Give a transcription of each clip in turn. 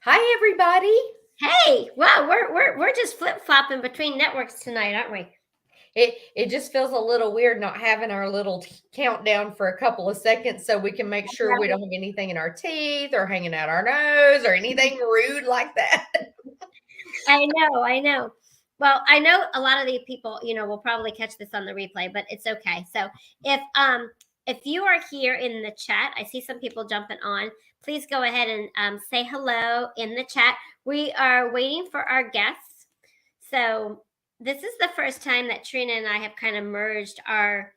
Hi, everybody. Hey, wow, we're just flip-flopping between networks tonight, aren't we? It just feels a little weird not having our little countdown for a couple of seconds so we can make sure we don't have anything in our teeth or hanging out our nose or anything rude like that. I know. Well, I know a lot of the people, will probably catch this on the replay, but it's okay. So if you are here in the chat, I see some people jumping on. Please go ahead and say hello in the chat. We are waiting for our guests. So this is the first time that Trina and I have kind of merged our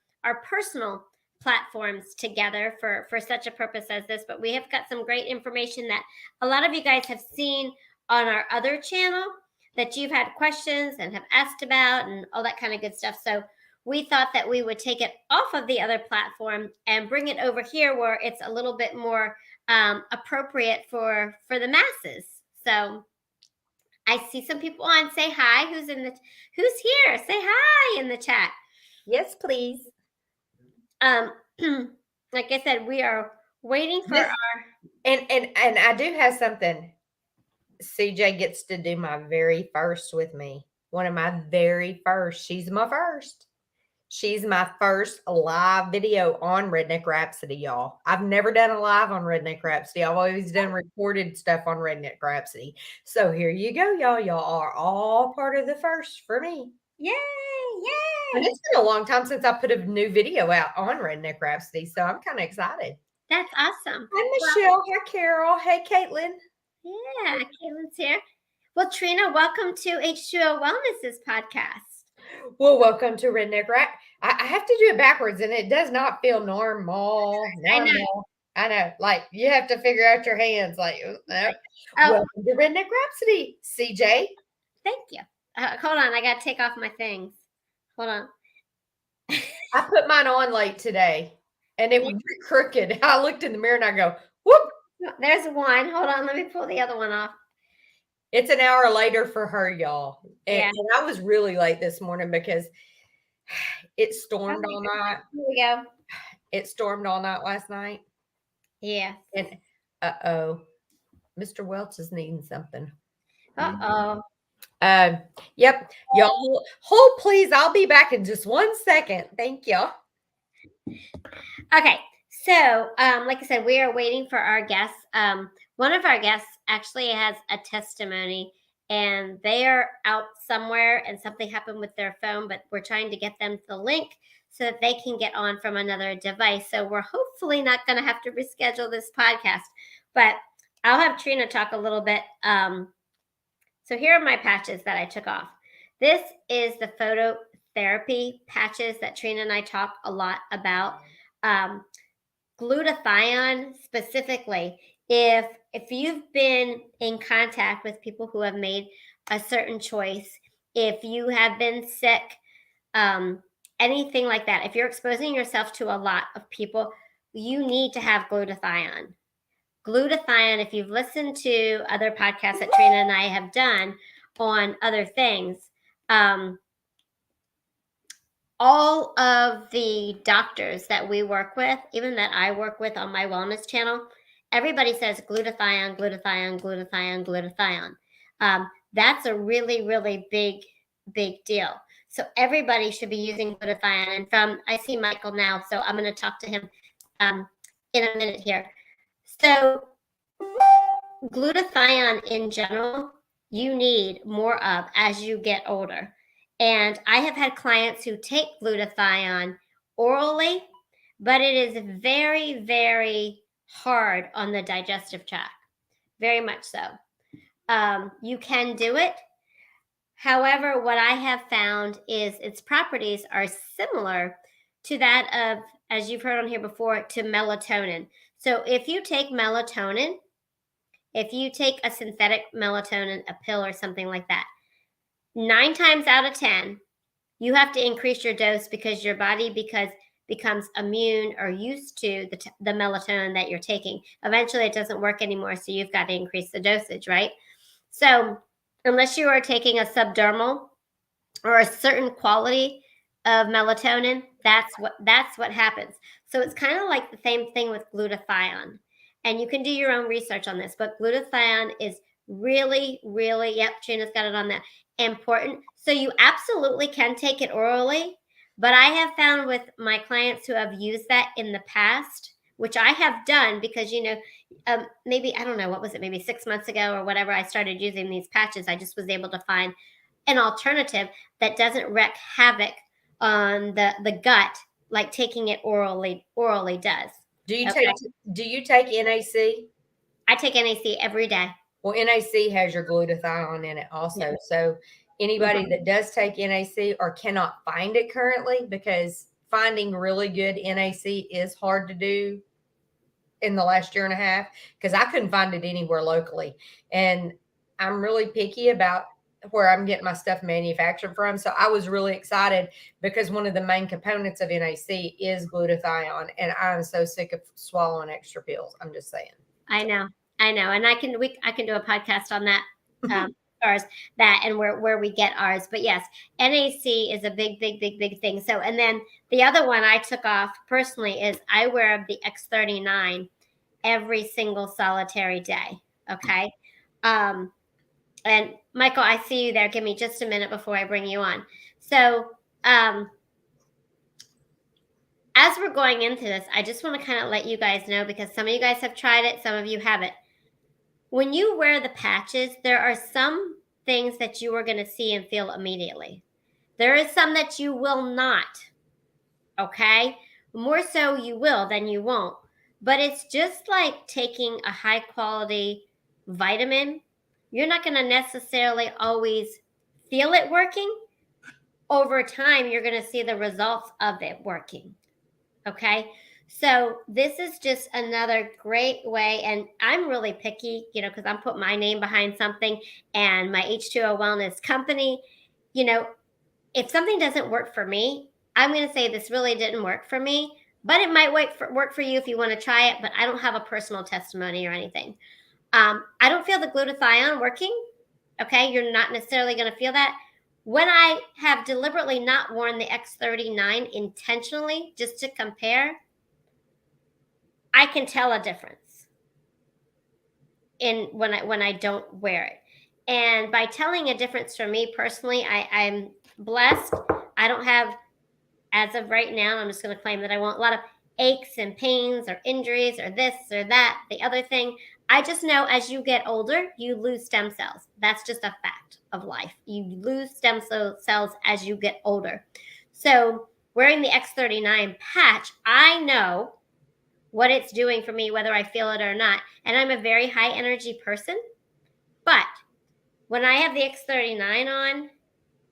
personal platforms together for such a purpose as this. But we have got some great information that a lot of you guys have seen on our other channel that you've had questions and have asked about and all that kind of good stuff. So we thought that we would take it off of the other platform and bring it over here where it's a little bit more appropriate for the masses. So I see some people on. Say hi. Who's here? Say hi in the chat. Yes, please. Like I said, we are waiting for our And I do have something. CJ gets to do my very first with me. One of my very first. She's my first. She's my first live video on Redneck Rhapsody, y'all. I've never done a live on Redneck Rhapsody. I've always done recorded stuff on Redneck Rhapsody. So here you go, y'all. Y'all are all part of the first for me. Yay! And it's been a long time since I put a new video out on Redneck Rhapsody, so I'm kind of excited. That's awesome. Hi, Michelle. Hi, Carol. Hey, Caitlin. Yeah, Caitlin's here. Well, Trina, welcome to H2O Wellness's podcast. Well, welcome to Redneck Rap. I have to do it backwards, and it does not feel normal. I know. Like you have to figure out your hands. Like, welcome to Redneck Rhapsody, CJ. Thank you. Hold on, I got to take off my things. Hold on. I put mine on late today, and it was crooked. I looked in the mirror and I go, "Whoop!" There's one. Hold on, let me pull the other one off. It's an hour later for her, y'all. And I was really late this morning because it stormed all night. Here we go. It stormed all night last night. Yeah. And Mr. Welch is needing something. Yep. Y'all hold, please. I'll be back in just 1 second. Thank you. Okay. So, like I said, we are waiting for our guests. One of our guests actually has a testimony, and they are out somewhere, and something happened with their phone, but we're trying to get them the link so that they can get on from another device. So we're hopefully not going to have to reschedule this podcast, but I'll have Trina talk a little bit. So here are my patches that I took off. This is the phototherapy patches that Trina and I talk a lot about. Glutathione specifically, if you've been in contact with people who have made a certain choice, if you have been sick, anything like that, if you're exposing yourself to a lot of people, you need to have glutathione. Glutathione, if you've listened to other podcasts that Trina and I have done on other things, all of the doctors that we work with, even that I work with on my wellness channel, everybody says glutathione, glutathione, glutathione, glutathione. That's a really, really big deal. So everybody should be using glutathione. And I see Michael now, so I'm going to talk to him in a minute here. So glutathione in general, you need more of as you get older. And I have had clients who take glutathione orally, but it is very, very hard on the digestive tract. Very much so. You can do it. However, what I have found is its properties are similar to that of, as you've heard on here before, to melatonin. So if you take melatonin, if you take a synthetic melatonin, a pill or something like that, 9 times out of 10, you have to increase your dose because your body becomes immune or used to the melatonin that you're taking. Eventually, it doesn't work anymore, so you've got to increase the dosage, right? So unless you are taking a subdermal or a certain quality of melatonin, that's what happens. So it's kind of like the same thing with glutathione. And you can do your own research on this, but glutathione is really, really, yep, Trina's got it on that, important. So you absolutely can take it orally, but I have found with my clients who have used that in the past, which I have done because, maybe, I don't know, what was it, maybe 6 months ago or whatever, I started using these patches. I just was able to find an alternative that doesn't wreak havoc on the gut like taking it orally does. Do you Okay. do you take NAC? I take NAC every day. Well, NAC has your glutathione in it also. Yeah. So anybody Mhm. that does take NAC or cannot find it currently, because finding really good NAC is hard to do in the last year and a half, because I couldn't find it anywhere locally. And I'm really picky about where I'm getting my stuff manufactured from. So I was really excited because one of the main components of NAC is glutathione. And I'm so sick of swallowing extra pills. I'm just saying. I know, and I can do a podcast on that, ours, that and where we get ours. But yes, NAC is a big thing. So, and then the other one I took off personally is I wear the X39 every single solitary day. Okay, and Michael, I see you there. Give me just a minute before I bring you on. So, as we're going into this, I just want to kind of let you guys know, because some of you guys have tried it, some of you haven't. When you wear the patches, there are some things that you are going to see and feel immediately. There is some that you will not. Okay? More so you will than you won't. But it's just like taking a high quality vitamin. You're not going to necessarily always feel it working. Over time, you're going to see the results of it working. Okay. So this is just another great way. And I'm really picky, because I'm putting my name behind something and my H2O Wellness company. If something doesn't work for me, I'm going to say this really didn't work for me, but it might work for you if you want to try it. But I don't have a personal testimony or anything. I don't feel the glutathione working. Okay. You're not necessarily going to feel that. When I have deliberately not worn the X39 intentionally, just to compare, I can tell a difference in when I don't wear it. And by telling a difference for me personally, I'm blessed. I don't have, as of right now, I'm just going to claim that I won't, a lot of aches and pains or injuries or this or that, the other thing. I just know as you get older, you lose stem cells. That's just a fact of life. You lose stem cells as you get older. So wearing the X39 patch, I know what it's doing for me, whether I feel it or not. And I'm a very high energy person. But when I have the X39 on,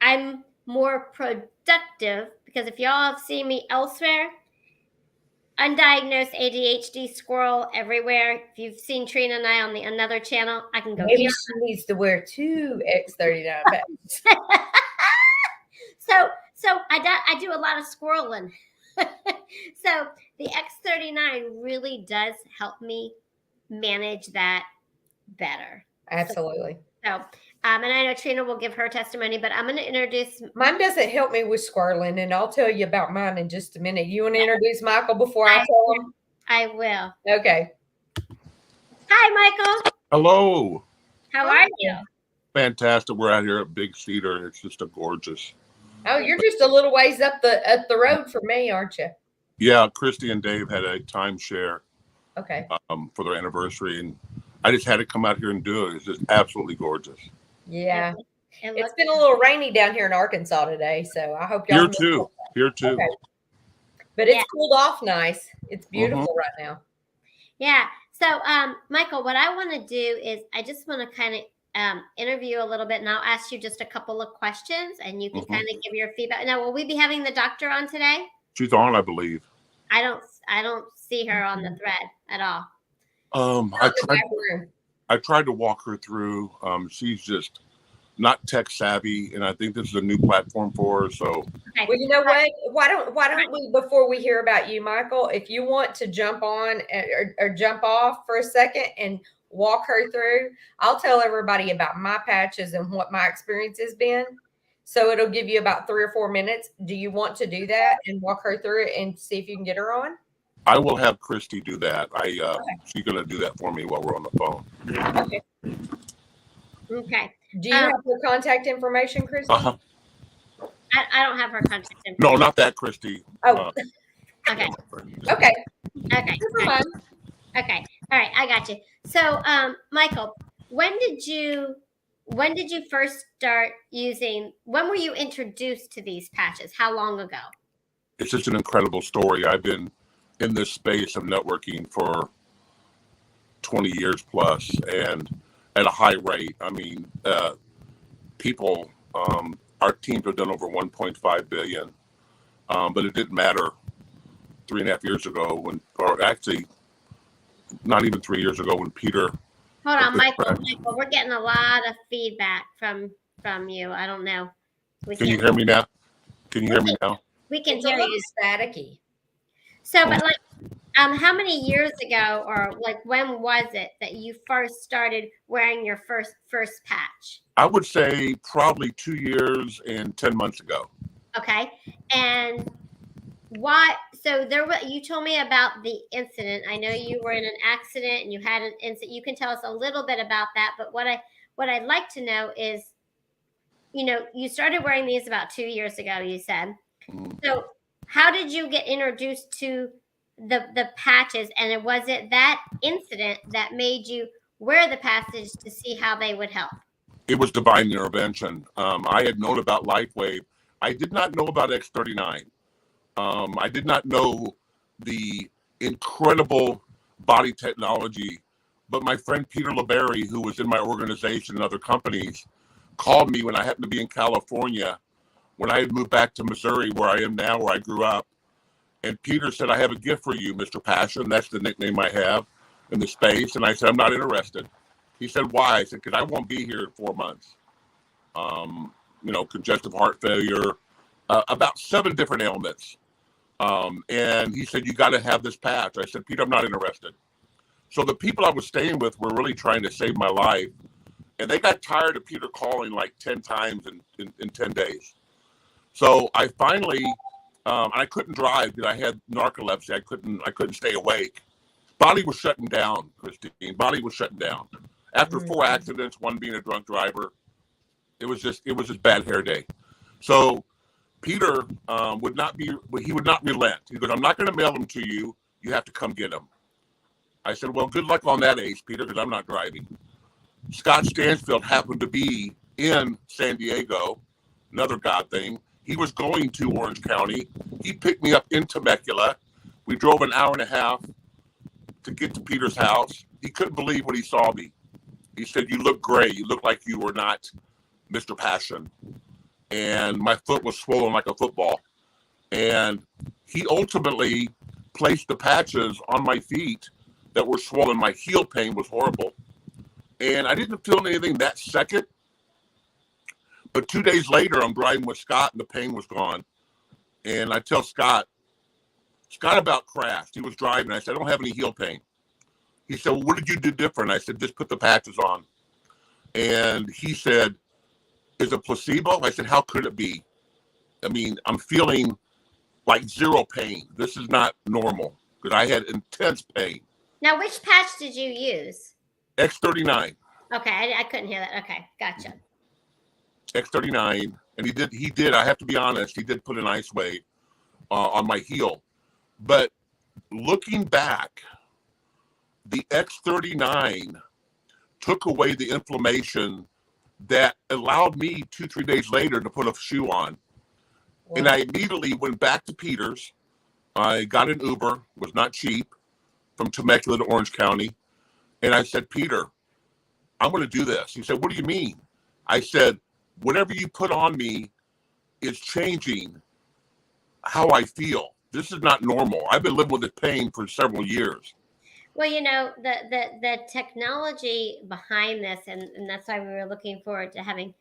I'm more productive, because if y'all have seen me elsewhere, undiagnosed ADHD squirrel everywhere. If you've seen Trina and I on the another channel, I can go Maybe here. she needs to wear 2 X39 patches. So I do a lot of squirreling. So the X39 really does help me manage that better. Absolutely. So, and I know Trina will give her testimony, but I'm going to introduce. Mine doesn't help me with squirreling, and I'll tell you about mine in just a minute. You want to introduce Michael before I tell him? I will. Okay. Hi, Michael. Hello. How are you? Fantastic. We're out here at Big Cedar. It's just a gorgeous. Oh, you're just a little ways up the road from me, aren't you? Yeah, Christy and Dave had a timeshare Okay. For their anniversary, and I just had to come out here and do it. It's just absolutely gorgeous. Yeah. It's been a little rainy down here in Arkansas today, so I hope y'all. Here too. Okay. But it's cooled off nice. It's beautiful right now. Yeah. So, Michael, what I want to do is I just want to kind of interview a little bit, and I'll ask you just a couple of questions, and you can kind of give your feedback. Now, will we be having the doctor on today? She's on, I believe. I don't see her on the thread at all. I tried to walk her through. She's just not tech savvy, and I think this is a new platform for her. So, okay. Well, you know what? Why don't we, before we hear about you, Michael, if you want to jump on or jump off for a second and walk her through, I'll tell everybody about my patches and what my experience has been. So it'll give you about 3 or 4 minutes. Do you want to do that and walk her through it and see if you can get her on? I will have Christy do that. She's going to do that for me while we're on the phone. Okay. Okay. Do you have her contact information, Christy? Uh-huh. I don't have her contact information. No, not that, Christy. Oh, Okay. okay. Okay. Never mind. Okay. All right. I got you. So, Michael, when did you first start using? When were you introduced to these patches? How long ago? It's just an incredible story. I've been in this space of networking for 20 years plus, and at a high rate. I mean, people, our teams have done over 1.5 billion, but it didn't matter 3.5 years ago when, or actually not even 3 years ago when Peter. Hold on, Michael, we're getting a lot of feedback from you. I don't know. Can you hear me now? Can you hear me now? We can It's hear a little you. staticky. So, but like, how many years ago, or like, when was it that you first started wearing your first patch? I would say probably 2 years and 10 months ago. Okay, and why? So you told me about the incident. I know you were in an accident and you had an incident. You can tell us a little bit about that. But what I'd like to know is, you started wearing these about 2 years ago, you said. So how did you get introduced to the patches? And was it that incident that made you wear the patches to see how they would help? It was divine intervention. I had known about LifeWave. I did not know about X39. I did not know the incredible body technology, but my friend Peter LeBerry, who was in my organization and other companies, called me when I happened to be in California, when I had moved back to Missouri, where I am now, where I grew up. And Peter said, "I have a gift for you, Mr. Passion." That's the nickname I have in the space. And I said, "I'm not interested." He said, "Why?" I said, "Because I won't be here in 4 months." Congestive heart failure, about 7 different ailments. And he said, "You got to have this patch." I said, "Peter, I'm not interested." So the people I was staying with were really trying to save my life. And they got tired of Peter calling like 10 times in 10 days. So I finally, I couldn't drive because I had narcolepsy. I couldn't stay awake. Body was shutting down, Christine. Body was shutting down. After 4 accidents, one being a drunk driver, it was just bad hair day. So Peter would not relent. He goes, "I'm not going to mail them to you. You have to come get them." I said, "Well, good luck on that, Ace, Peter, because I'm not driving." Scott Stansfield happened to be in San Diego, another God thing. He was going to Orange County. He picked me up in Temecula. We drove an hour and a half to get to Peter's house. He couldn't believe when he saw me. He said, "You look gray. You look like you were not Mr. Passion." And my foot was swollen like a football. And he ultimately placed the patches on my feet that were swollen. My heel pain was horrible. And I didn't feel anything that second. But 2 days later, I'm driving with Scott and the pain was gone. And I tell Scott about crashed. He was driving. I said, "I don't have any heel pain." He said, "Well, what did you do different?" I said, "Just put the patches on." And he said, "Is it placebo?" I said, "How could it be? I mean, I'm feeling like zero pain. This is not normal," because I had intense pain. Now, which patch did you use? X39. Okay, I couldn't hear that. Okay, gotcha. X39, and he did. I have to be honest. He did put an ice weight on my heel, but looking back, the X39 took away the inflammation that allowed me 2-3 days later to put a shoe on. Wow. And I immediately went back to Peter's. I got an Uber, was not cheap, from Temecula to Orange County. And I said, "Peter, I'm going to do this." He said, "What do you mean?" I said, "Whatever you put on me is changing how I feel. This is not normal. I've been living with this pain for several years." Well, the technology behind this, and that's why we were looking forward to having,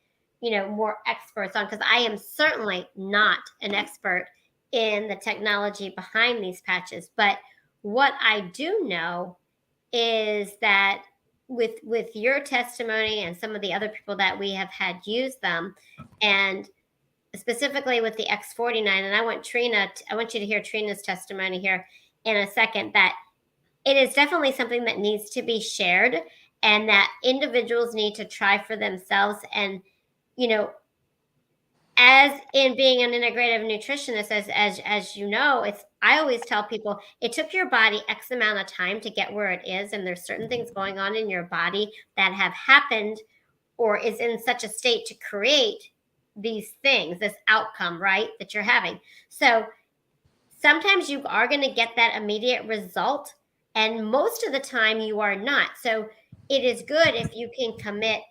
more experts on, because I am certainly not an expert in the technology behind these patches. But what I do know is that with your testimony and some of the other people that we have had use them, and specifically with the X49, and I want you to hear Trina's testimony here in a second, that it is definitely something that needs to be shared. and that individuals need to try for themselves. And, you know, as in being an integrative nutritionist, as you know, it's, I always tell people, it took your body X amount of time to get where it is, and there's certain things going on in your body that have happened or is in such a state to create these things, this outcome, right, that you're having. So sometimes you are going to get that immediate result, and most of the time you are not. So it is good if you can commit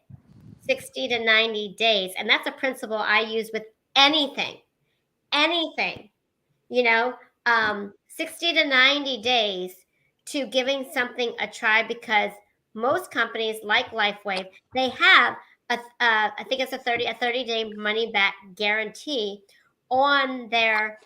60 to 90 days. And that's a principle I use with anything, you know, 60 to 90 days to giving something a try, because most companies like LifeWave, they have I think it's a 30-day money back guarantee on their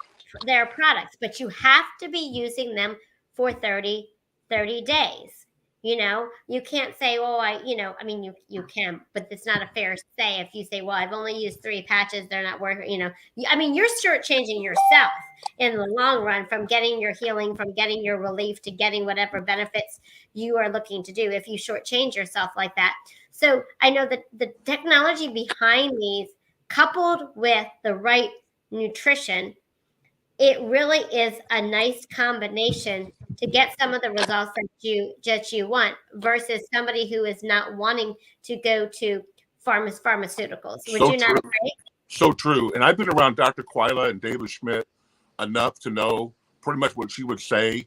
products, but you have to be using them for 30 days. You know, you can't say, well, I mean, you can, but it's not a fair say if you say, well, I've only used 3 patches, they're not working, you know. I mean, you're shortchanging yourself in the long run from getting your healing, from getting your relief, to getting whatever benefits you are looking to do if you shortchange yourself like that. So I know that the technology behind these, coupled with the right nutrition, it really is a nice combination to get some of the results that you want, versus somebody who is not wanting to go to pharmaceuticals. Would So you not true. agree? So true. And I've been around Dr. Quila and David Schmidt enough to know pretty much what she would say.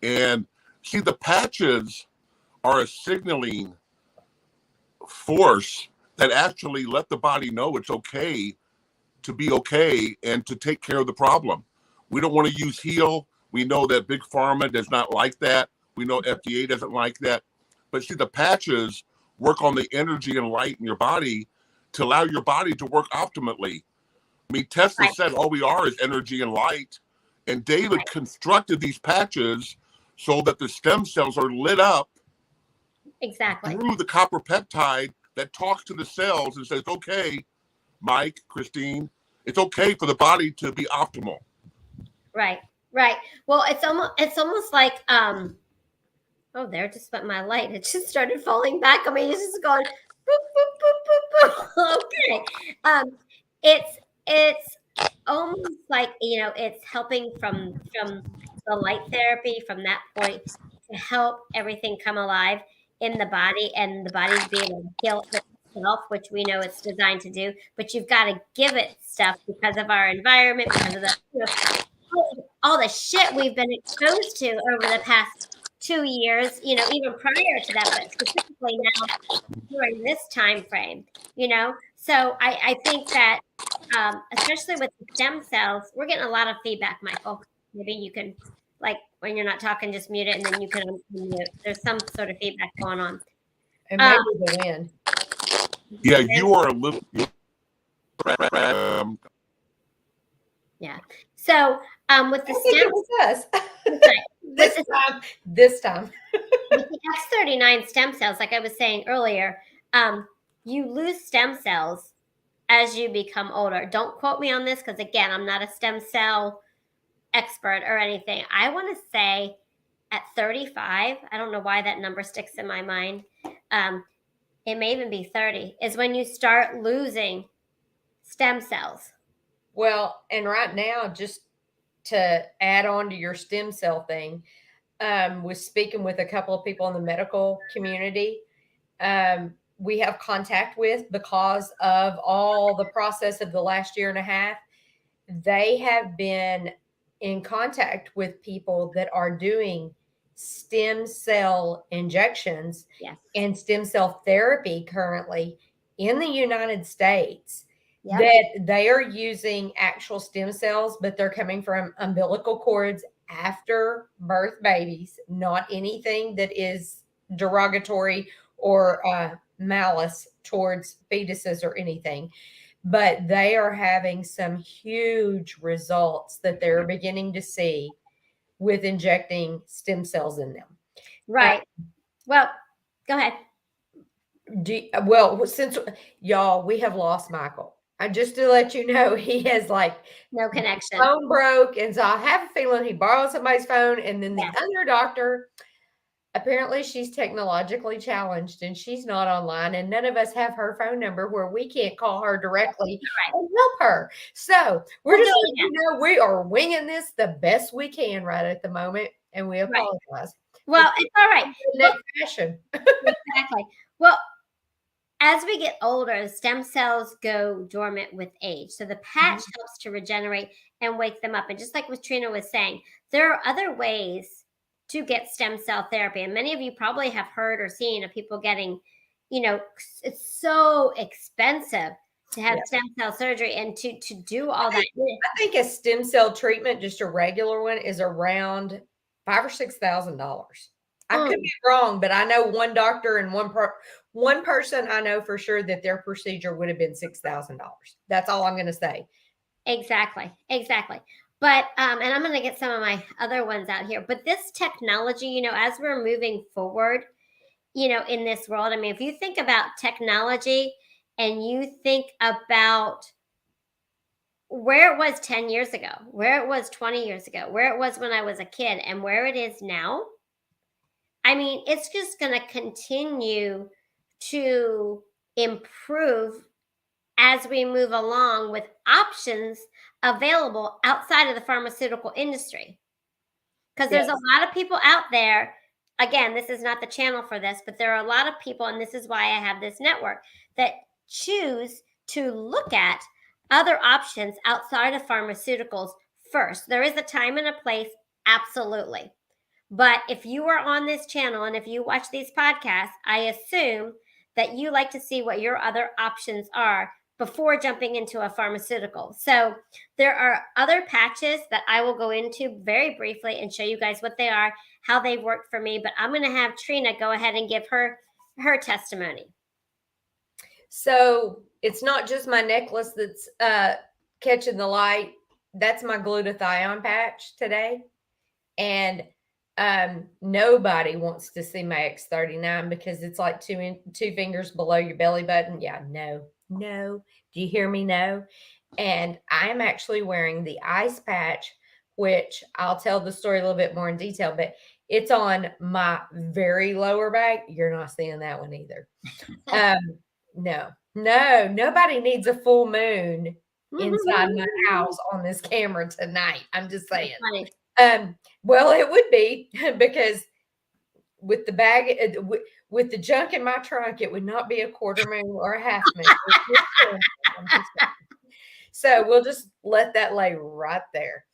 And see, the patches are a signaling force that actually let the body know it's okay to be okay and to take care of the problem. We don't want to use heal. We know that big pharma does not like that. We know FDA doesn't like that. But see, the patches work on the energy and light in your body to allow your body to work optimally. I mean, Tesla said all we are is energy and light. And David constructed these patches so that the stem cells are lit up Exactly. through the copper peptide that talks to the cells and says, okay, Mike, Christine, it's okay for the body to be optimal. Right. Well, it's almost like oh, there just went my light. It just started falling back. I mean, it's just going boop, boop, boop, boop, boop. Okay. It's almost like, you know, it's helping from the light therapy, from that point, to help everything come alive in the body, and the body's be able to heal itself, which we know it's designed to do. But you've got to give it stuff because of our environment, because of the, you know, all the shit we've been exposed to over the past 2 years, you know, even prior to that, but specifically now during this time frame, you know. So I think that especially with the stem cells, we're getting a lot of feedback, Michael. Maybe you can, like, when you're not talking, just mute it, and then you can unmute. There's some sort of feedback going on. And maybe the wind. Yeah, you are a little. Yeah. So with the I think stem, it was us. This time. with the X39 stem cells, like I was saying earlier, you lose stem cells as you become older. Don't quote me on this, because again, I'm not a stem cell expert or anything. I want to say at 35, I don't know why that number sticks in my mind. It may even be 30, is when you start losing stem cells. Well, and right now, just to add on to your stem cell thing, was speaking with a couple of people in the medical community. We have contact with, because of all the process of the last year and a half. They have been in contact with people that are doing stem cell injections and stem cell therapy currently in the United States. Yep. That they are using actual stem cells, but they're coming from umbilical cords after birth babies, not anything that is derogatory or malice towards fetuses or anything. But they are having some huge results that they're beginning to see with injecting stem cells in them. Right. Well, go ahead. Well, since y'all, we have lost Michael. Just to let you know, he has like no connection. Phone broke, and so I have a feeling he borrowed somebody's phone, and then the other doctor apparently she's technologically challenged and she's not online, and none of us have her phone number where we can't call her directly Right. and help her. So we're We'll just do it letting you know we are winging this the best we can right at the moment, and we Right. apologize. Well, it's all right. Next fashion. Exactly. Well, as we get older, stem cells go dormant with age. So the patch helps to regenerate and wake them up. And just like what Trina was saying, there are other ways to get stem cell therapy. And many of you probably have heard or seen of people getting, it's so expensive to have Yeah. stem cell surgery and to do all that. I think a stem cell treatment, just a regular one, is around $5,000 or $6,000. I could be wrong, but I know one doctor and one person I know for sure that their procedure would have been $6,000. That's all I'm going to say. Exactly. But and I'm going to get some of my other ones out here. But this technology, as we're moving forward, in this world, I mean, if you think about technology and you think about where it was 10 years ago, where it was 20 years ago, where it was when I was a kid, and where it is now, I mean, it's just going to continue to improve as we move along with options available outside of the pharmaceutical industry. Because there's a lot of people out there. Again, this is not the channel for this, but there are a lot of people, and this is why I have this network, that choose to look at other options outside of pharmaceuticals first. There is a time and a place, absolutely. But if you are on this channel and if you watch these podcasts, I assume that you like to see what your other options are before jumping into a pharmaceutical. So there are other patches that I will go into very briefly and show you guys what they are, how they've worked for me. But I'm going to have Trina go ahead and give her testimony. So it's not just my necklace that's catching the light. That's my glutathione patch today. And nobody wants to see my X39 because it's like two fingers below your belly button. Yeah, no. Do you hear me? No. And I'm actually wearing the ice patch, which I'll tell the story a little bit more in detail, but it's on my very lower back. You're not seeing that one either. No, nobody needs a full moon inside my house on this camera tonight. I'm just saying. Well, it would be because with the bag, with the junk in my trunk, it would not be a quarter moon or a half moon. So we'll just let that lay right there.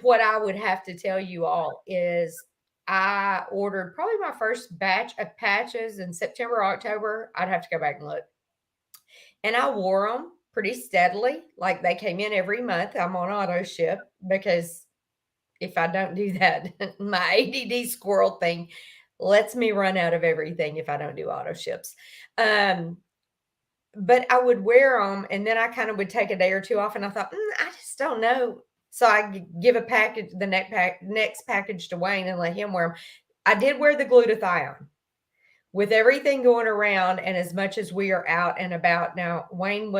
What I would have to tell you all is I ordered probably my first batch of patches in September, October. I'd have to go back and look. And I wore them pretty steadily. Like they came in every month. I'm on auto ship because if I don't do that, my ADD squirrel thing lets me run out of everything if I don't do auto ships. But I would wear them and then I kind of would take a day or two off and I thought, I just don't know. So I give the next package to Wayne and let him wear them. I did wear the glutathione. With everything going around and as much as we are out and about now, Wayne,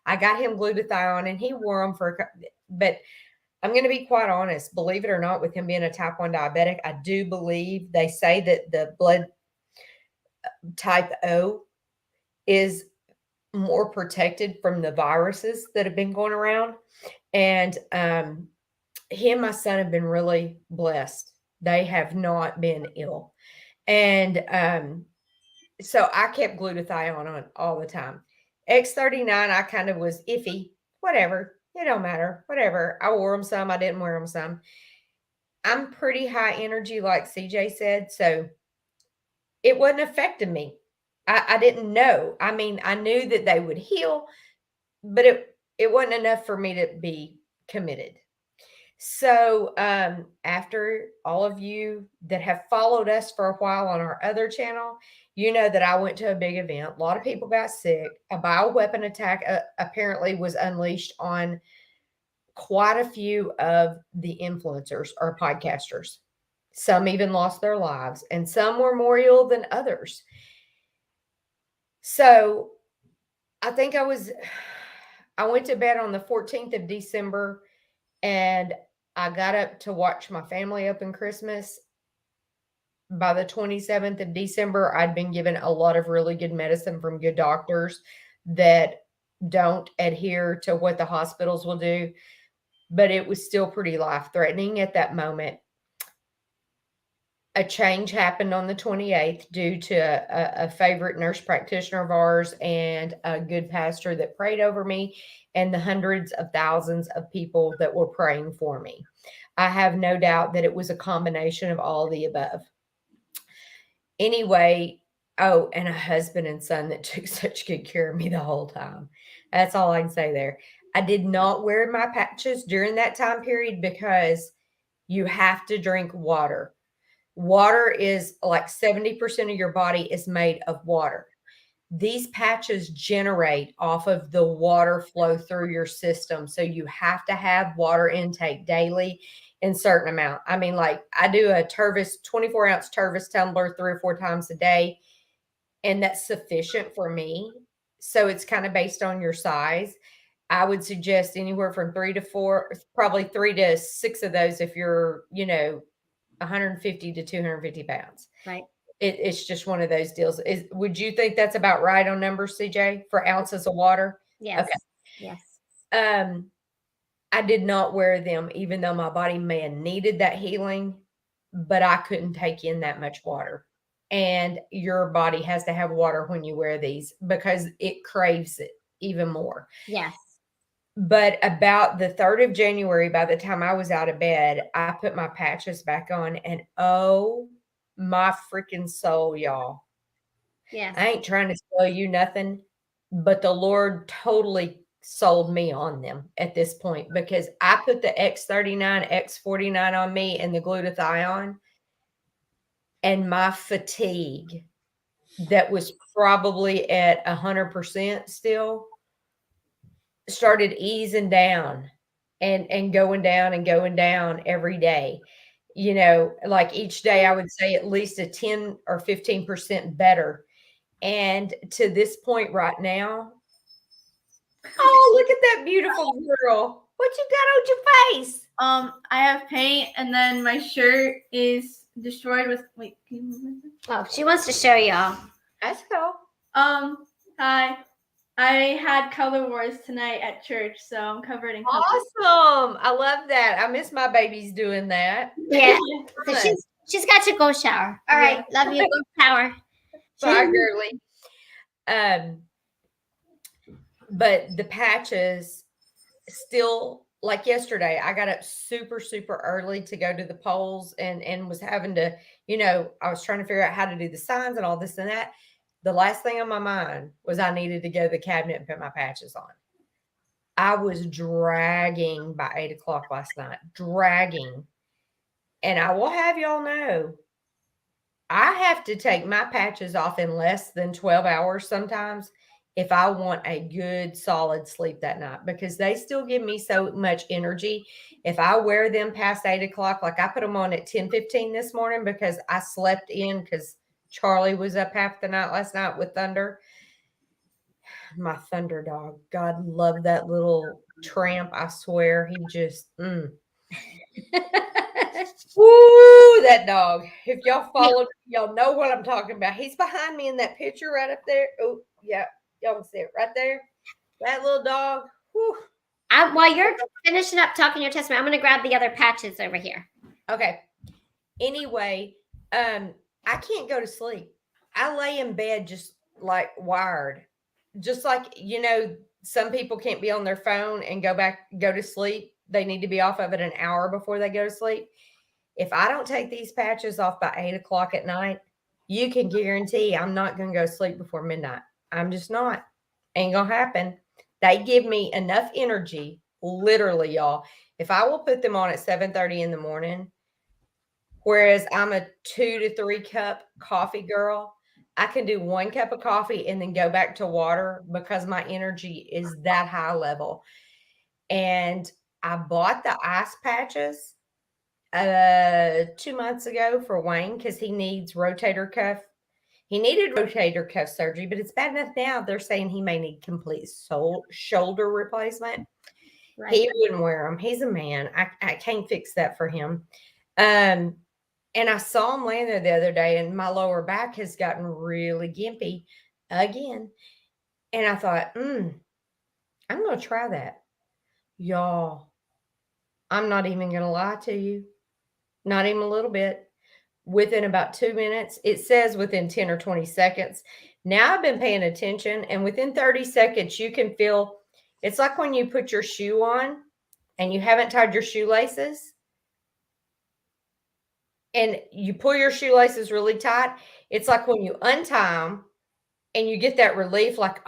I got him glutathione and he wore them but I'm going to be quite honest, believe it or not, with him being a type 1 diabetic, I do believe they say that the blood type O is more protected from the viruses that have been going around. And he and my son have been really blessed. They have not been ill. And so I kept glutathione on all the time. X39, I kind of was iffy, whatever. It don't matter, whatever. I wore them some. I didn't wear them some. I'm pretty high energy, like CJ said. So it wasn't affecting me. I didn't know. I mean, I knew that they would heal, but it wasn't enough for me to be committed. So after all of you that have followed us for a while on our other channel, you know that I went to a big event. A lot of people got sick. A bioweapon attack apparently was unleashed on quite a few of the influencers or podcasters. Some even lost their lives, and some were more ill than others. So I think I went to bed on the 14th of December and I got up to watch my family open Christmas. by the 27th of December, I'd been given a lot of really good medicine from good doctors that don't adhere to what the hospitals will do, but it was still pretty life-threatening at that moment. A change happened on the 28th due to a favorite nurse practitioner of ours and a good pastor that prayed over me and the hundreds of thousands of people that were praying for me. I have no doubt that it was a combination of all the above. Anyway, oh, and a husband and son that took such good care of me the whole time. That's all I can say there. I did not wear my patches during that time period because you have to drink water. Water is like 70% of your body is made of water. These patches generate off of the water flow through your system. So you have to have water intake daily in certain amount. I mean, like I do a Tervis 24-ounce Tervis tumbler 3 or 4 times a day, and that's sufficient for me. So it's kind of based on your size. I would suggest anywhere from 3 to 4, probably 3 to 6 of those if you're, 150 to 250 pounds. Right. It's just one of those deals. Would you think that's about right on numbers, CJ, for ounces of water? Yes. Okay. Yes. I did not wear them, even though my body may have needed that healing, but I couldn't take in that much water. And your body has to have water when you wear these because it craves it even more. Yes. But about the 3rd of January, by the time I was out of bed, I put my patches back on, and oh my freaking soul, y'all. Yes. I ain't trying to sell you nothing, but the Lord totally sold me on them at this point because I put the X39, X49 on me and the glutathione, and my fatigue that was probably at 100% still started easing down and going down and going down every day. Like each day I would say at least a 10 or 15% better. And to this point right now, oh, look at that beautiful girl. What you got on your face? I have paint, and then my shirt is destroyed with. Wait, can you move it? Oh, she wants to show y'all. That's cool. Hi. I had color wars tonight at church, so I'm covered in color. Awesome. I love that. I miss my babies doing that. Yeah. So Fun. she's got to go shower. All right. Love you. Go shower. Bye, girly. But the patches still, like yesterday, I got up super, super early to go to the polls and was having to, I was trying to figure out how to do the signs and all this and that. The last thing on my mind was I needed to go to the cabinet and put my patches on. I was dragging by 8 o'clock last night, dragging. And I will have y'all know, I have to take my patches off in less than 12 hours sometimes if I want a good solid sleep that night because they still give me so much energy. If I wear them past 8 o'clock, like I put them on at 10:15 this morning because I slept in because Charlie was up half the night last night with Thunder. My Thunder dog. God love that little tramp. I swear he just Woo, that dog. If y'all follow, y'all know what I'm talking about. He's behind me in that picture right up there. Oh, yeah. Y'all can see it right there. That little dog. Whew. While you're finishing up talking your testimony, I'm going to grab the other patches over here. Okay. Anyway, I can't go to sleep. I lay in bed just like wired. Just like, some people can't be on their phone and go to sleep. They need to be off of it an hour before they go to sleep. If I don't take these patches off by 8 o'clock at night, you can guarantee I'm not going to go to sleep before midnight. I'm just not. Ain't going to happen. They give me enough energy, literally, y'all. If I will put them on at 7:30 in the morning, whereas I'm a 2 to 3 cup coffee girl, I can do 1 cup of coffee and then go back to water because my energy is that high level. And I bought the ice patches 2 months ago for Wayne because he needs rotator cuff. He needed rotator cuff surgery, but it's bad enough now. They're saying he may need complete shoulder replacement. Right. He wouldn't wear them. He's a man. I can't fix that for him. And I saw him laying there the other day, and my lower back has gotten really gimpy again. And I thought, I'm going to try that. Y'all, I'm not even going to lie to you. Not even a little bit. Within about 2 minutes, it says within 10 or 20 seconds. Now I've been paying attention, and within 30 seconds, you can feel it's like when you put your shoe on and you haven't tied your shoelaces and you pull your shoelaces really tight. It's like when you untie them and you get that relief, like,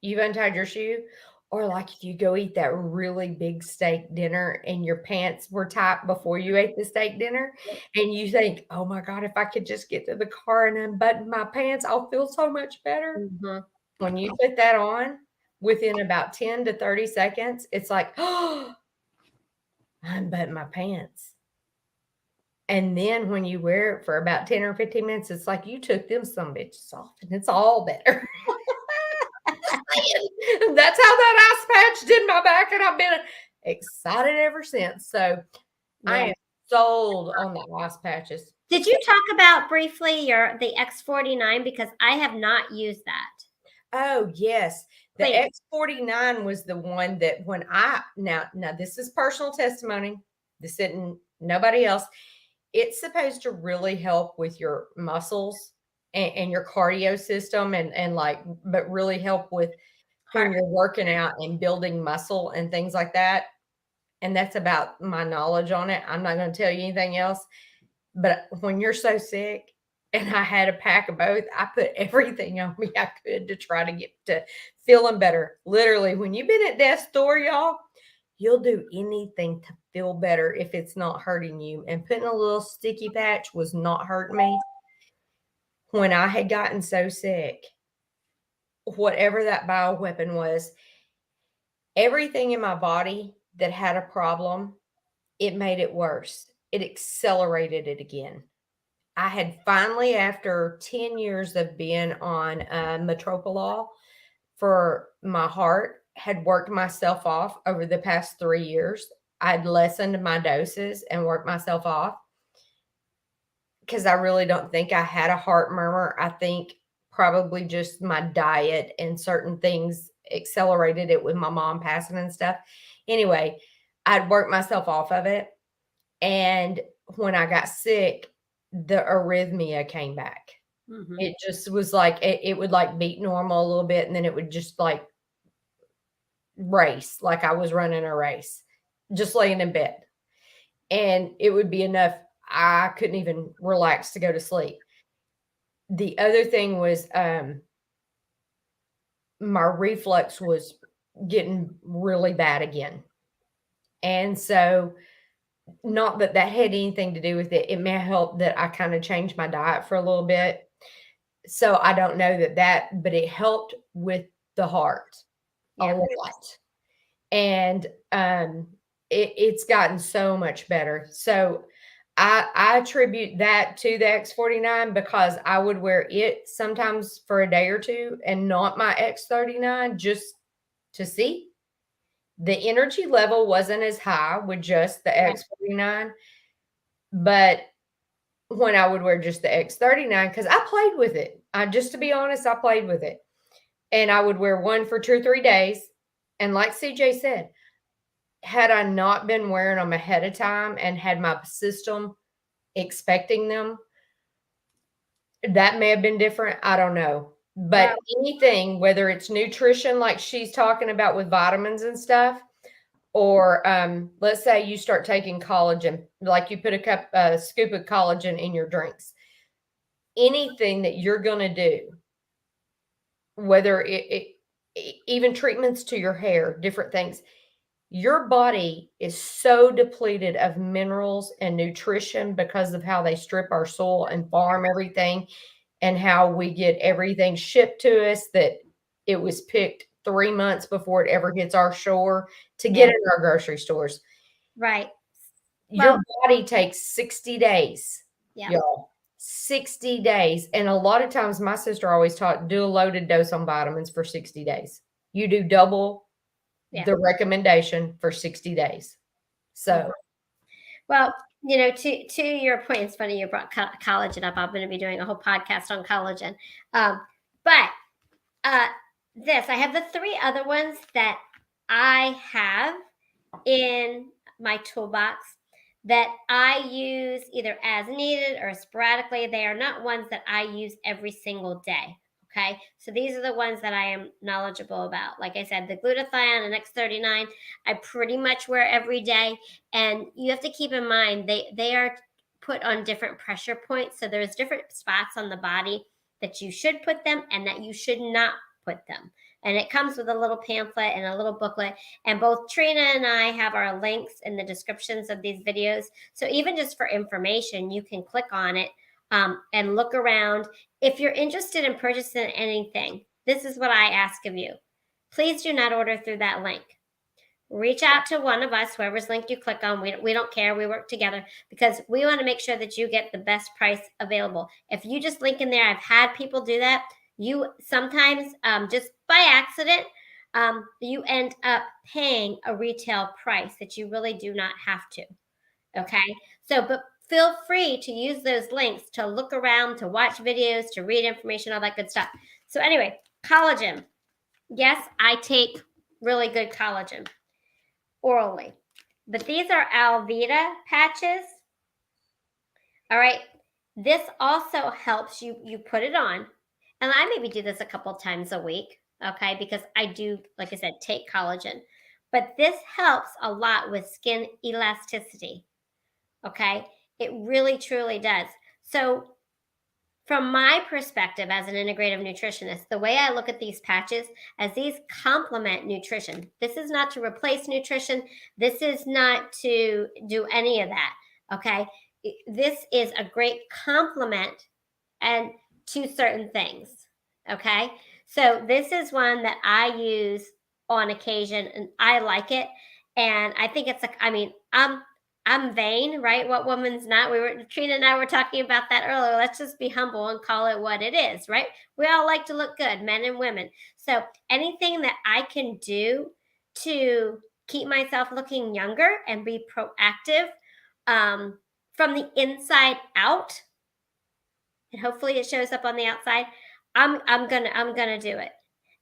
you've untied your shoe. Or like if you go eat that really big steak dinner and your pants were tight before you ate the steak dinner, and you think, oh my God, if I could just get to the car and unbutton my pants, I'll feel so much better. When you put that on, within about 10 to 30 seconds, it's like, I unbuttoned my pants. And then when you wear it for about 10 or 15 minutes, it's like you took them some bitches off and it's all better. That's how that ice patch did my back, and I've been excited ever since. So I am sold on the ice patches. Did you talk about briefly the X49? Because I have not used that. Oh, yes. The Please. X49 was the one that when now this is personal testimony. This isn't nobody else. It's supposed to really help with your muscles and your cardio system but really help with when you're working out and building muscle and things like that. And that's about my knowledge on it. I'm not going to tell you anything else. But when you're so sick, and I had a pack of both, I put everything on me I could to try to get to feeling better. Literally, when you've been at death's door, y'all, you'll do anything to feel better if it's not hurting you. And putting a little sticky patch was not hurting me. When I had gotten so sick, whatever that bioweapon was, everything in my body that had a problem, it made it worse. It accelerated it again. I had finally, after 10 years of being on metoprolol for my heart, had worked myself off over the past 3 years. I'd lessened my doses and worked myself off because I really don't think I had a heart murmur. I think probably just my diet and certain things accelerated it with my mom passing and stuff. Anyway, I'd worked myself off of it. And when I got sick, the arrhythmia came back. It just was like, it would like beat normal a little bit. And then it would just like race, like I was running a race, just laying in bed. And it would be enough. I couldn't even relax to go to sleep. The other thing was my reflux was getting really bad again. And so not that that had anything to do with it. It may help that I kind of changed my diet for a little bit. So I don't know but it helped with the heart a lot. And it's gotten so much better. So I attribute that to the X49 because I would wear it sometimes for a day or two and not my X39 just to see. The energy level wasn't as high with just the X49, but when I would wear just the X39, because I played with it. Just to be honest, I played with it. And I would wear one for 2 or 3 days. And like CJ said, had I not been wearing them ahead of time and had my system expecting them, that may have been different. I don't know. But anything, whether it's nutrition, like she's talking about with vitamins and stuff, or let's say you start taking collagen, like you put a scoop of collagen in your drinks. Anything that you're going to do, whether even treatments to your hair, different things, your body is so depleted of minerals and nutrition because of how they strip our soil and farm everything and how we get everything shipped to us that it was picked 3 months before it ever hits our shore to get in our grocery stores. Right. Your body takes 60 days, y'all. 60 days. And a lot of times my sister always taught, do a loaded dose on vitamins for 60 days. You do double the recommendation for 60 days. So. Well, to your point, it's funny you brought collagen up. I'm going to be doing a whole podcast on collagen. But I have the 3 other ones that I have in my toolbox that I use either as needed or sporadically. They are not ones that I use every single day. Okay, so these are the ones that I am knowledgeable about. Like I said, the glutathione and X39, I pretty much wear every day. And you have to keep in mind they are put on different pressure points. So there's different spots on the body that you should put them and that you should not put them. And it comes with a little pamphlet and a little booklet. And both Trina and I have our links in the descriptions of these videos. So even just for information, you can click on it and look around. If you're interested in purchasing anything, this is what I ask of you. Please do not order through that link. Reach out to one of us, whoever's link you click on. We don't care. We work together because we want to make sure that you get the best price available. If you just link in there, I've had people do that. You sometimes just by accident, you end up paying a retail price that you really do not have to. Okay. So, but feel free to use those links to look around, to watch videos, to read information, all that good stuff. So anyway, collagen. Yes, I take really good collagen orally, but these are Alvita patches. All right. This also helps you put it on. And I maybe do this a couple times a week, okay? Because I do, like I said, take collagen. But this helps a lot with skin elasticity, okay? It really, truly does. So from my perspective as an integrative nutritionist, the way I look at these patches as these complement nutrition. This is not to replace nutrition. This is not to do any of that, okay? This is a great complement and to certain things. Okay. So this is one that I use on occasion and I like it. And I think it's I'm vain, right? What woman's not? Trina and I were talking about that earlier. Let's just be humble and call it what it is, right? We all like to look good, men and women. So anything that I can do to keep myself looking younger and be proactive from the inside out, and hopefully it shows up on the outside, I'm gonna do it.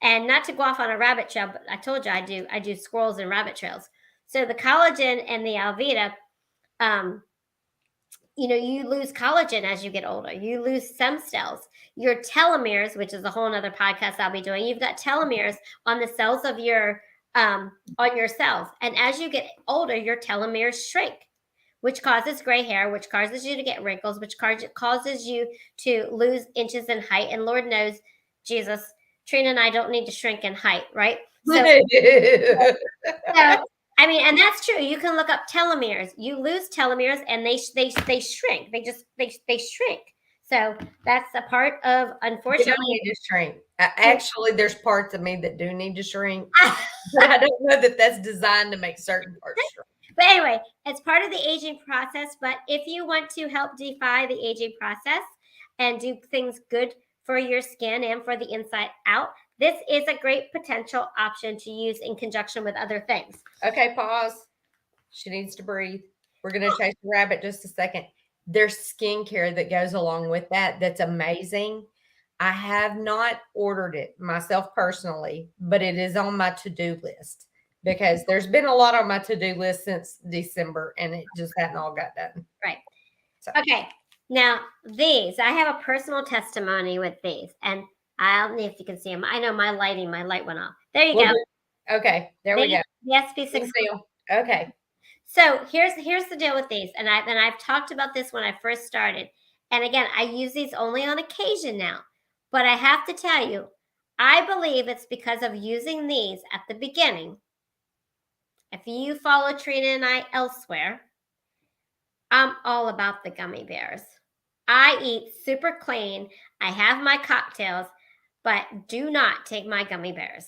And not to go off on a rabbit trail, but I told you I do squirrels and rabbit trails. So the collagen and the Alvita, you lose collagen as you get older. You lose stem cells. Your telomeres, which is a whole nother podcast I'll be doing. You've got telomeres on the cells of your on your cells, and as you get older, your telomeres shrink, which causes gray hair, which causes you to get wrinkles, which causes you to lose inches in height. And Lord knows, Jesus, Trina and I don't need to shrink in height, right? So, I mean, and that's true. You can look up telomeres. You lose telomeres, and they shrink. They shrink. So that's a part of, unfortunately, you don't need to shrink. Actually, there's parts of me that do need to shrink, but I don't know that that's designed to make certain parts shrink. But anyway, it's part of the aging process. But if you want to help defy the aging process and do things good for your skin and for the inside out, this is a great potential option to use in conjunction with other things. Okay, pause. She needs to breathe. We're going to chase the rabbit just a second. There's skincare that goes along with that. That's amazing. I have not ordered it myself personally, but it is on my to-do list because there's been a lot on my to-do list since December and it just hadn't all got done. Right. So. Okay. Now these, I have a personal testimony with these, and I don't know if you can see them. I know my light went off. There you go. Okay. There we go. The SB6. Okay. So here's the deal with these, and I've talked about this when I first started, and again, I use these only on occasion now. But I have to tell you, I believe it's because of using these at the beginning. If you follow Trina and I elsewhere, I'm all about the gummy bears. I eat super clean. I have my cocktails, but do not take my gummy bears.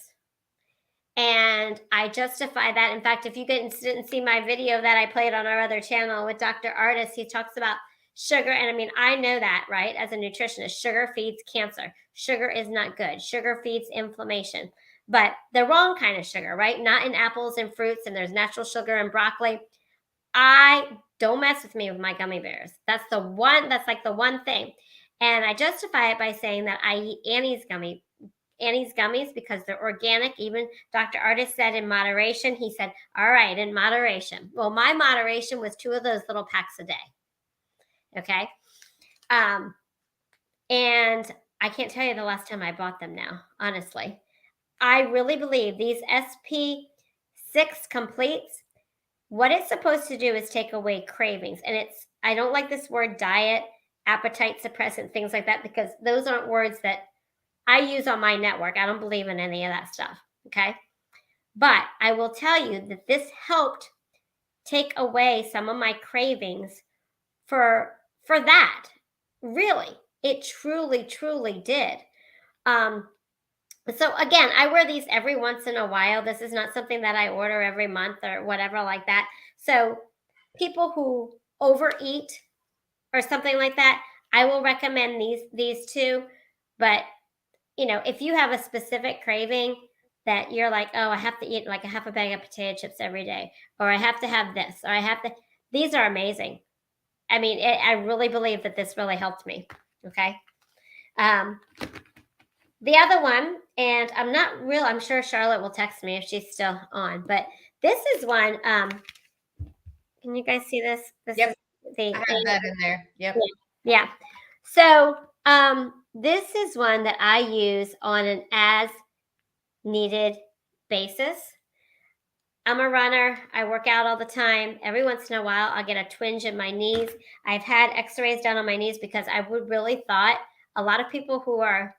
And I justify that. In fact, if you didn't see my video that I played on our other channel with Dr. Artis, he talks about sugar. And I mean, I know that, right? As a nutritionist, sugar feeds cancer. Sugar is not good. Sugar feeds inflammation, but the wrong kind of sugar, right? Not in apples and fruits, and there's natural sugar in broccoli. I Don't mess with me with my gummy bears. That's like the one thing. And I justify it by saying that I eat Annie's gummies because they're organic. Even Dr. Artis said in moderation. He said, all right, in moderation. Well, my moderation was 2 of those little packs a day. Okay. And I can't tell you the last time I bought them now, honestly. I really believe these SP6 completes, what it's supposed to do is take away cravings. And I don't like this word diet, appetite suppressant, things like that, because those aren't words that I use on my network. I don't believe in any of that stuff. Okay. But I will tell you that this helped take away some of my cravings for that. Really, it truly, truly did. So again, I wear these every once in a while. This is not something that I order every month or whatever like that. So people who overeat or something like that, I will recommend these 2. But if you have a specific craving that you're like, oh, I have to eat like a half a bag of potato chips every day, or I have to have this, or these are amazing. I mean, I really believe that this really helped me. Okay. The other one, and I'm sure Charlotte will text me if she's still on, but this is one. Can you guys see this? Yep. Is I have that in there. Yep. Yeah. So this is one that I use on an as needed basis. I'm a runner. I work out all the time. Every once in a while, I'll get a twinge in my knees. I've had x-rays done on my knees because I would really thought a lot of people who are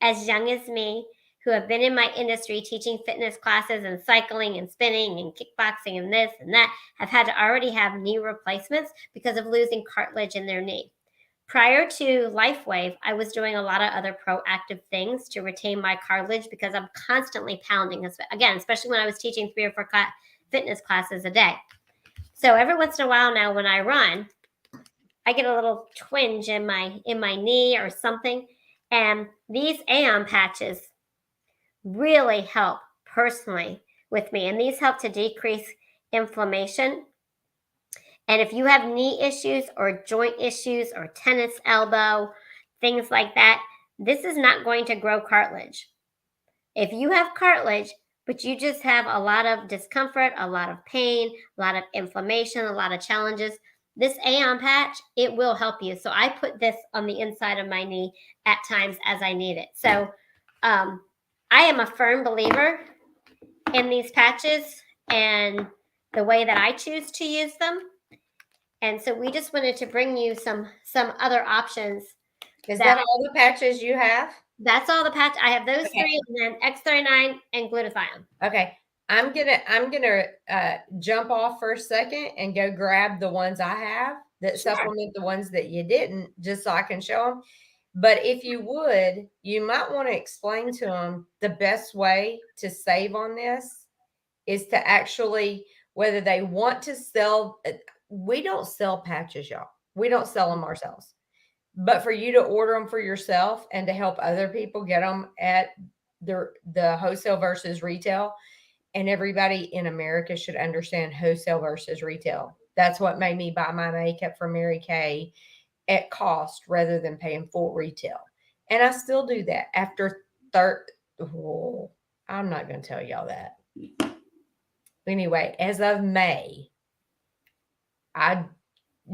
as young as me, who have been in my industry teaching fitness classes and cycling and spinning and kickboxing and this and that, have had to already have knee replacements because of losing cartilage in their knee. Prior to LifeWave, I was doing a lot of other proactive things to retain my cartilage because I'm constantly pounding. Again, especially when I was teaching 3 or 4 fitness classes a day. So every once in a while now when I run, I get a little twinge in my knee or something. And these AOM patches really help personally with me. And these help to decrease inflammation. And if you have knee issues or joint issues or tennis elbow, things like that, this is not going to grow cartilage. If you have cartilage, but you just have a lot of discomfort, a lot of pain, a lot of inflammation, a lot of challenges, this AOM patch, it will help you. So I put this on the inside of my knee at times as I need it. So I am a firm believer in these patches and the way that I choose to use them. And so we just wanted to bring you some other options. Is that all the patches you have? That's all the patch. I have those 3, and then X39 and glutathione. Okay. I'm gonna jump off for a second and go grab the ones I have that supplement the ones that you didn't, just so I can show them. But if you would, you might want to explain to them the best way to save on this is to actually, whether they want to sell, we don't sell patches, y'all. We don't sell them ourselves. But for you to order them for yourself and to help other people get them at the wholesale versus retail, and everybody in America should understand wholesale versus retail. That's what made me buy my makeup from Mary Kay at cost rather than paying full retail. And I still do that after I'm not going to tell y'all that. Anyway, as of May, I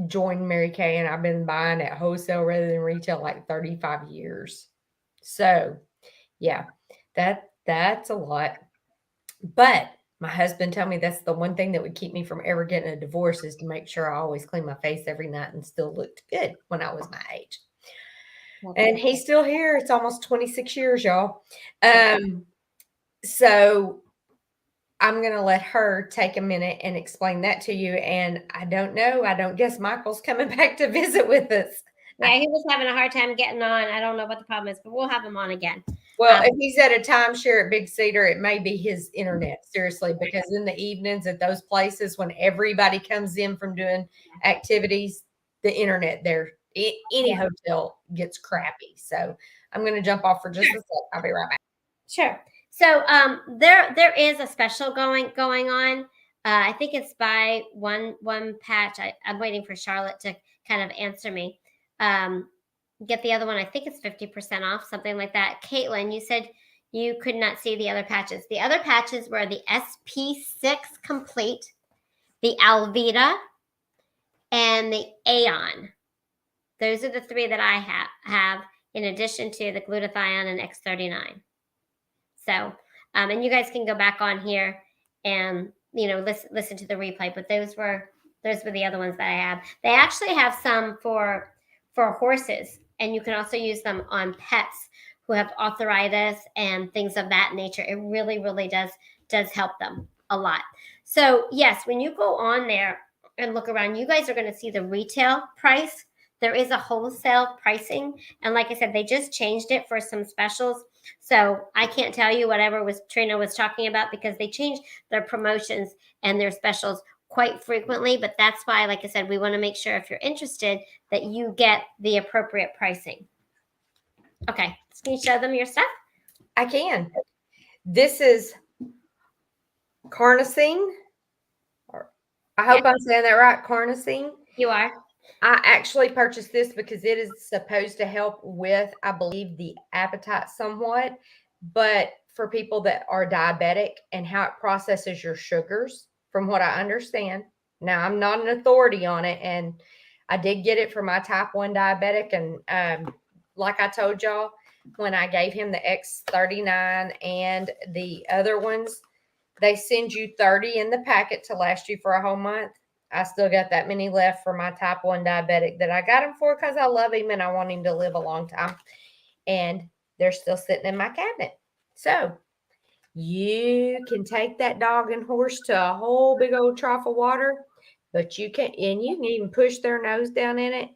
joined Mary Kay and I've been buying at wholesale rather than retail like 35 years. So yeah, that's a lot. But my husband told me that's the one thing that would keep me from ever getting a divorce is to make sure I always clean my face every night and still looked good when I was my age. Okay. And he's still here. It's almost 26 years, y'all. So I'm going to let her take a minute and explain that to you. And I don't know. I don't guess Michael's coming back to visit with us. Yeah, he was having a hard time getting on. I don't know what the problem is, but we'll have him on again. Well, if he's at a timeshare at Big Cedar, it may be his internet, seriously, because in the evenings at those places, when everybody comes in from doing activities, the internet there, any hotel gets crappy. So I'm going to jump off for just a sec. I'll be right back. Sure. So there is a special going on. I think it's buy one patch. I'm waiting for Charlotte to kind of answer me. Get the other one. I think it's 50% off, something like that. Caitlin, you said you could not see the other patches. The other patches were the SP6 Complete, the Alvita, and the Aeon. Those are the three that I have in addition to the glutathione and X39. So, and you guys can go back on here and listen to the replay. But those were the other ones that I have. They actually have some for horses, and you can also use them on pets who have arthritis and things of that nature. It really, really does help them a lot. So yes, when you go on there and look around, you guys are going to see the retail price. There is a wholesale pricing, and like I said, they just changed it for some specials. So I can't tell you whatever Trina was talking about, because they change their promotions and their specials quite frequently. But that's why, like I said, we want to make sure, if you're interested, that you get the appropriate pricing. Okay, can you show them your stuff? I can. This is carnosine. I hope I'm saying that right. Carnosine. You are. I actually purchased this because it is supposed to help with, I believe, the appetite somewhat, but for people that are diabetic and how it processes your sugars, from what I understand. Now, I'm not an authority on it, and I did get it for my type 1 diabetic. And like I told y'all, when I gave him the X39 and the other ones, they send you 30 in the packet to last you for a whole month. I still got that many left for my type 1 diabetic that I got him for because I love him and I want him to live a long time. And they're still sitting in my cabinet. So you can take that dog and horse to a whole big old trough of water, but you can even push their nose down in it,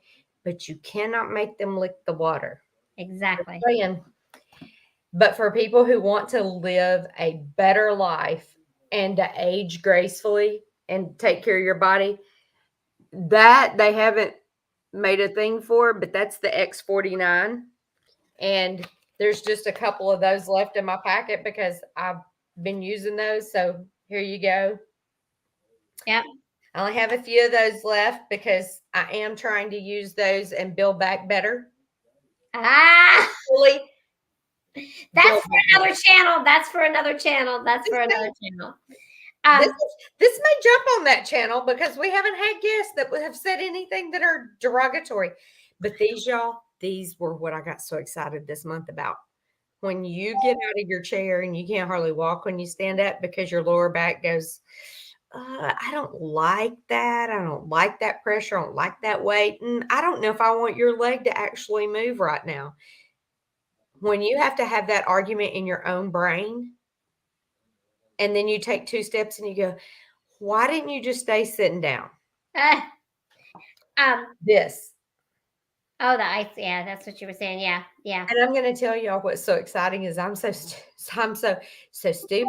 but you cannot make them lick the water. Exactly. But for people who want to live a better life and to age gracefully and take care of your body, that they haven't made a thing for, but that's the X49. And there's just a couple of those left in my packet because I've been using those. So here you go. Yep. I only have a few of those left because I am trying to use those and build back better. That's for another channel. That's for another channel. This may jump on that channel because we haven't had guests that have said anything that are derogatory. But these, y'all, these were what I got so excited this month about. When you get out of your chair and you can't hardly walk when you stand up because your lower back goes, I don't like that. I don't like that pressure. I don't like that weight. And I don't know if I want your leg to actually move right now. When you have to have that argument in your own brain, and then you take 2 steps and you go, why didn't you just stay sitting down? This. Oh, the ice. Yeah, that's what you were saying. Yeah. And I'm going to tell y'all what's so exciting is I'm so stupid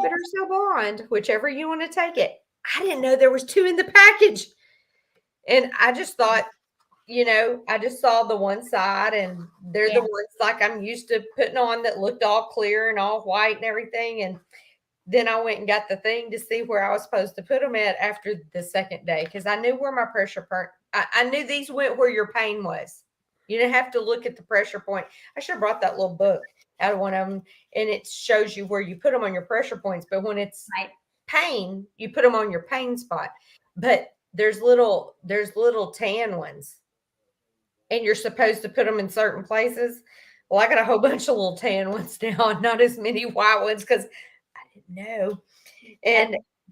or so blonde, whichever you want to take it. I didn't know there was 2 in the package. And I just thought, I just saw the one side, and they're the ones like I'm used to putting on that looked all clear and all white and everything. And then I went and got the thing to see where I was supposed to put them at after the second day, because I knew where my pressure point. I knew these went where your pain was. You didn't have to look at the pressure point. I should have brought that little book out of one of them, and it shows you where you put them on your pressure points. But when it's pain, you put them on your pain spot. But there's little tan ones, and you're supposed to put them in certain places. Well, I got a whole bunch of little tan ones now, not as many white ones because I didn't know.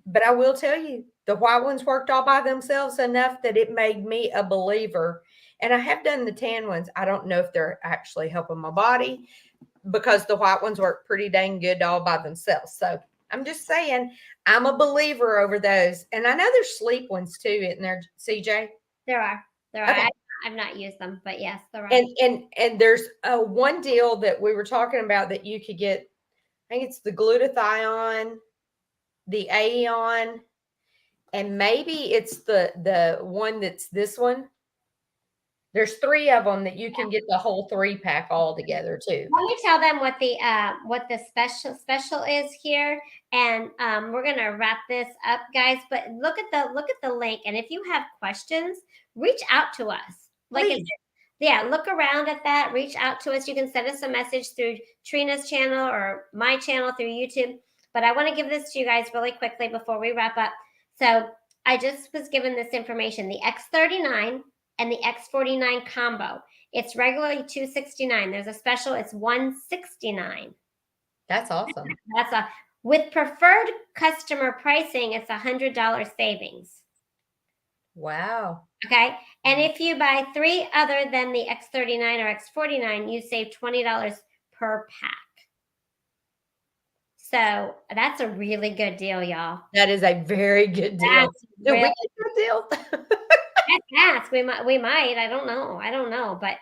But I will tell you, the white ones worked all by themselves enough that it made me a believer. And I have done the tan ones. I don't know if they're actually helping my body because the white ones work pretty dang good all by themselves. So I'm just saying, I'm a believer over those. And I know there's sleep ones too, isn't there, CJ? There are. Okay. I've not used them, but yes, there are. And there's one deal that we were talking about that you could get. I think it's the glutathione, the Aeon, and maybe it's the one that's this one. There's 3 of them that you can get the whole 3-pack all together too. Let me tell them what the special is here, and we're gonna wrap this up, guys. But look at the link, and if you have questions, reach out to us. Like I said, yeah, look around at that. Reach out to us. You can send us a message through Trina's channel or my channel through YouTube. But I want to give this to you guys really quickly before we wrap up. So I just was given this information: the X39 and the X49 combo. It's regularly $269. There's a special, it's $169. That's awesome. With preferred customer pricing, it's $100 savings. Wow. Okay. And if you buy 3 other than the X39 or X49, you save $20 per pack. So that's a really good deal, y'all. That is a very good deal. Do we get a good deal? Ask. We might. I don't know. But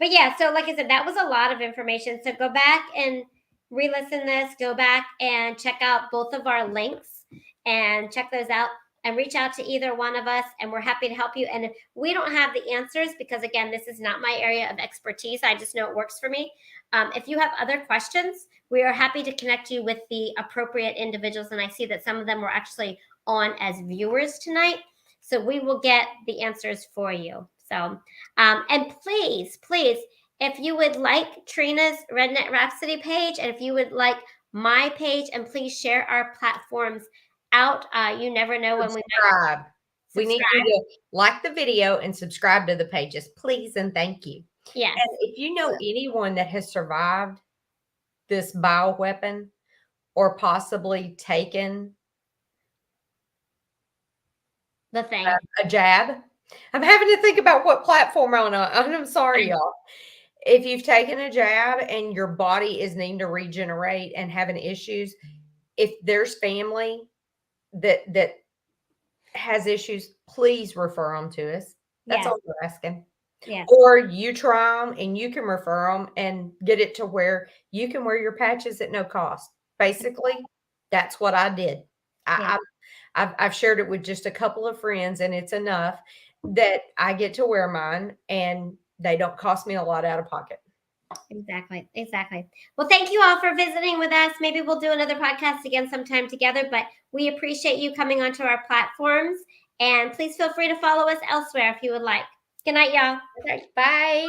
yeah, so like I said, that was a lot of information. So go back and re-listen this, go back and check out both of our links and check those out and reach out to either one of us, and we're happy to help you. And if we don't have the answers, because again, this is not my area of expertise, I just know it works for me. If you have other questions, we are happy to connect you with the appropriate individuals. And I see that some of them were actually on as viewers tonight. So we will get the answers for you. So, and please, if you would like Trina's Rednet Rhapsody page, and if you would like my page, and please share our platforms out. You never know when subscribe. We need you to like the video and subscribe to the pages, please, and thank you. Yes. And if you know anyone that has survived this bioweapon or possibly taken the thing, a jab, I'm having to think about what platform I'm sorry, y'all. If you've taken a jab and your body is needing to regenerate and having issues, if there's family that has issues, please refer them to us. That's all we're asking. Yes. Or you try them and you can refer them and get it to where you can wear your patches at no cost. Basically, that's what I did. I've shared it with just a couple of friends, and it's enough that I get to wear mine and they don't cost me a lot out of pocket. Exactly. Well, thank you all for visiting with us. Maybe we'll do another podcast again sometime together, but we appreciate you coming onto our platforms, and please feel free to follow us elsewhere if you would like. Good night, y'all. Bye.